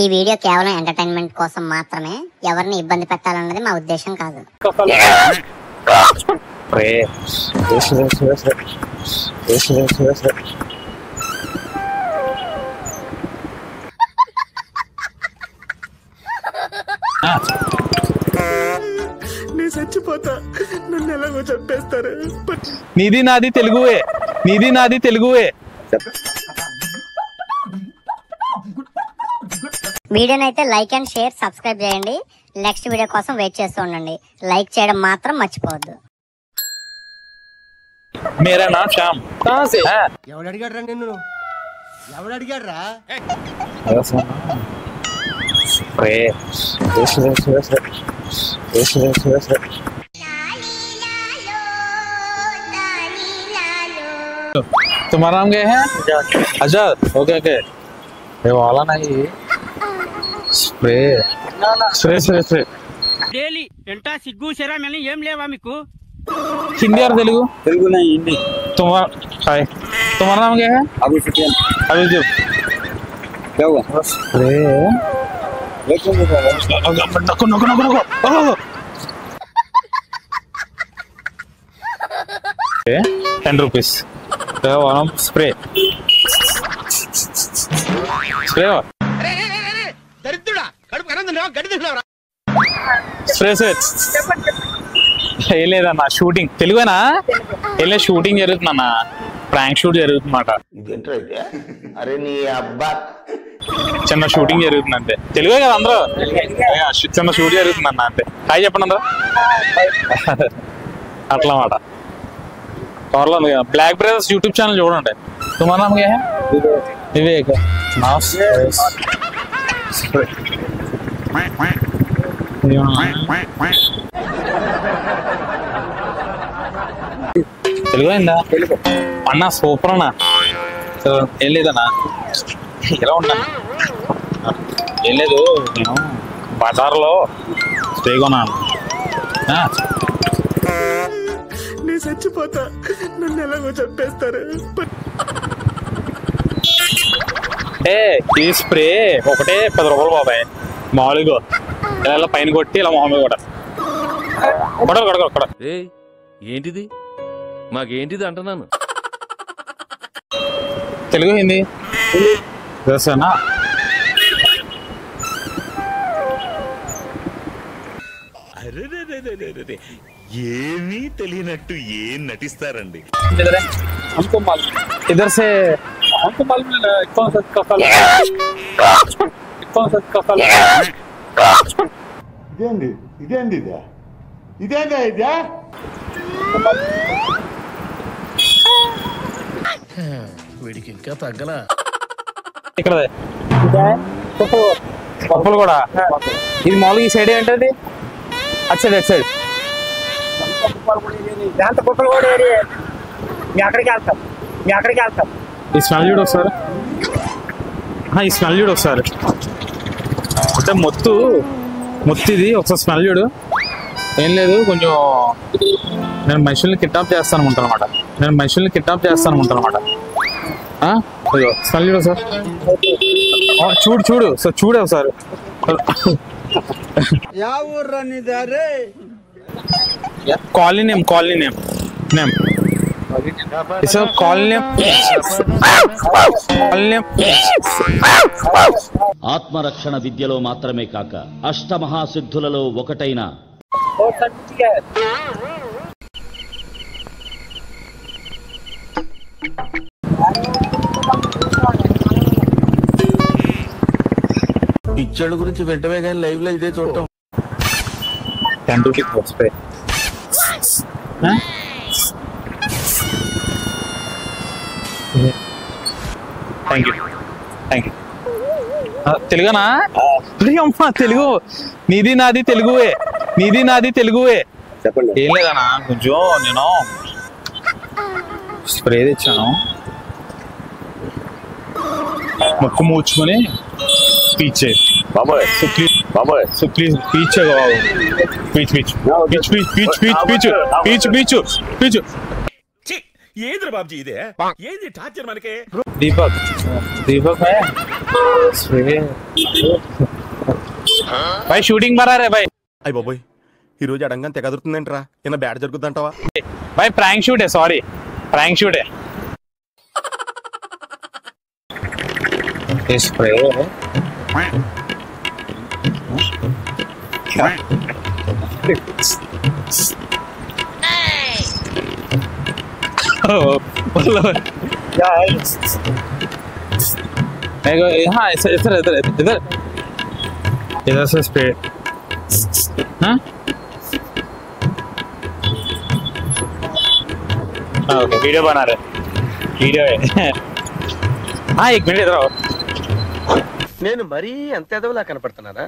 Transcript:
ఈ వీడియో కేవలం ఎంటర్టైన్మెంట్ కోసం మాత్రమే, ఎవరిని ఇబ్బంది పెట్టాలన్నది మా ఉద్దేశం కాదు. చచ్చిపోతా, నన్ను ఎలాగో చంపేస్తారు. నీది నాది తెలుగువే, నీది నాది తెలుగువే. వీడియోనైతే లైక్ అండ్ షేర్, సబ్స్క్రైబ్ చేయండి. నెక్స్ట్ వీడియో కోసం వెయిట్ చేస్తూ ఉండండి. లైక్ చేయడం మాత్రం మర్చిపోవద్దు. మేరా నా శ్యామ్. ఎవడు అడిగాడు రా నిన్ను? ఎవడు అడిగాడు రా? तुम्हारा नाम क्या है? अजहर. Okay okay. ये वाला नहीं, spray spray spray spray. Daily एंटा सिग्गू शेरा मैंने येम लेवा मिकु. हिंदी और तेलुगु? तेलुगु नहीं, हिंदी. तुम्हारा नाम क्या है? अबू सुफियान. अभी जो क्या हुआ? स्प्रे. नको नको नको नको. 10 rupees. स्प्रे स्प्रे స్ప్రే ఏం లేదన్నా, షూటింగ్. తెలుగునా? వెళ్ళే షూటింగ్ జరుగుతుందన్నా, ప్రాంక్ షూట్ జరుగుతుందన్నమాట. అరే నీ అబ్బా, చిన్న షూటింగ్ జరుగుతుంది అంతే. తెలుగే కదా అందరూ, చిన్న షూట్ జరుగుతుందన్న అంతే. హాయ్ చెప్పండి అందరూ. అట్లా మాట. త్వరలో బ్లాక్ బ్రదర్స్ యూట్యూబ్ ఛానల్ చూడండి. तुम्हारा नाम क्या है? विवेक. తెలుగు అయిందా అన్నా? సూపర్ అన్నా. ఏం లేదన్నా, ఎలా ఉంటాను? ఏం లేదు, నేను బజార్లో స్టే కొన్నాను. నేను చచ్చిపోతా, నన్ను ఎలాగో చంపేస్తారు. ఈ స్ప్రే ఒకటే 10 రూపాయలు బాబాయ్. మామూలుగా ఇలా పైన కొట్టి ఇలా మొహం మీద కొట్టాలి. ఏంటిది? మాకేంటిది అంటున్నాను. తెలుగు హిందీ తెలుసా? ఏమీ తెలియనట్టు ఏం నటిస్తారండి. इधर से हमको मालूम है कौन सा कफल ఇదేంది ఇదేంది ఇదే ఇదేందా ఇదే? వీడికి ఇంకా తగ్గలా. ఇక్కడ పప్పులు కూడా. ఇది మామూలుగా ఈ సైడ్ ఏంటది? అటు సైడ్, అటు సైడ్ ఈ స్మెల్ చూడు ఒకసారి. ఈ స్మెల్ చూడు ఒకసారి. అంటే మొత్తు ఇది ఒకసారి స్మెల్ చూడు. ఏం లేదు, కొంచెం నేను మనుషుల్ని కిడ్నాప్ చేస్తాను అనమాట. స్మెల్ చూడు సార్. చూడు సార్, చూడే ఒకసారి. కాలనీ నేమ్ ఆత్మరక్షణ విద్యలో మాత్రమే కాక అష్టమహాసిద్ధులలో ఒకటైన పిచ్చోళ్ళ గురించి వెంటనే కానీ లైవ్ లో ఇదే చూడటం. 10 rupees స్ప్రే. Thank you. తెలుగునా? అమ్మా తెలుగు. నీది నాది తెలుగువే. చెప్పండి. ఏం లేదన్నా, కొంచెం నేను స్ప్రే తెచ్చాను. ముక్కు మూచుకొని పీచే బాబాయ్ బాబాయ్. సో ప్లీజ్ పీచే బాబు. పీచు. ఏంద్ర బాబుజీ ఇదే? ఏంది టార్చర్ మనకే? दीपक है भाई शूटिंग बना रहे भाई అయ్య బాబోయ్ ఈ రోజు అడంగా తెగ అదురుతుందేంట్రా ఏమైనా బ్యాడ్ జరుగుద్దంటావా भाई प्रैंक शूट है सॉरी प्रैंक शूट है स्प्रे हाँ इधर इधर इधर इधर इधर से स्प्रे हाँ ओके वीडियो बना रहे वीडियो है हाँ एक मिनट इधर आओ నేను మరీ అంత ఎదవలా కనపడుతున్నారా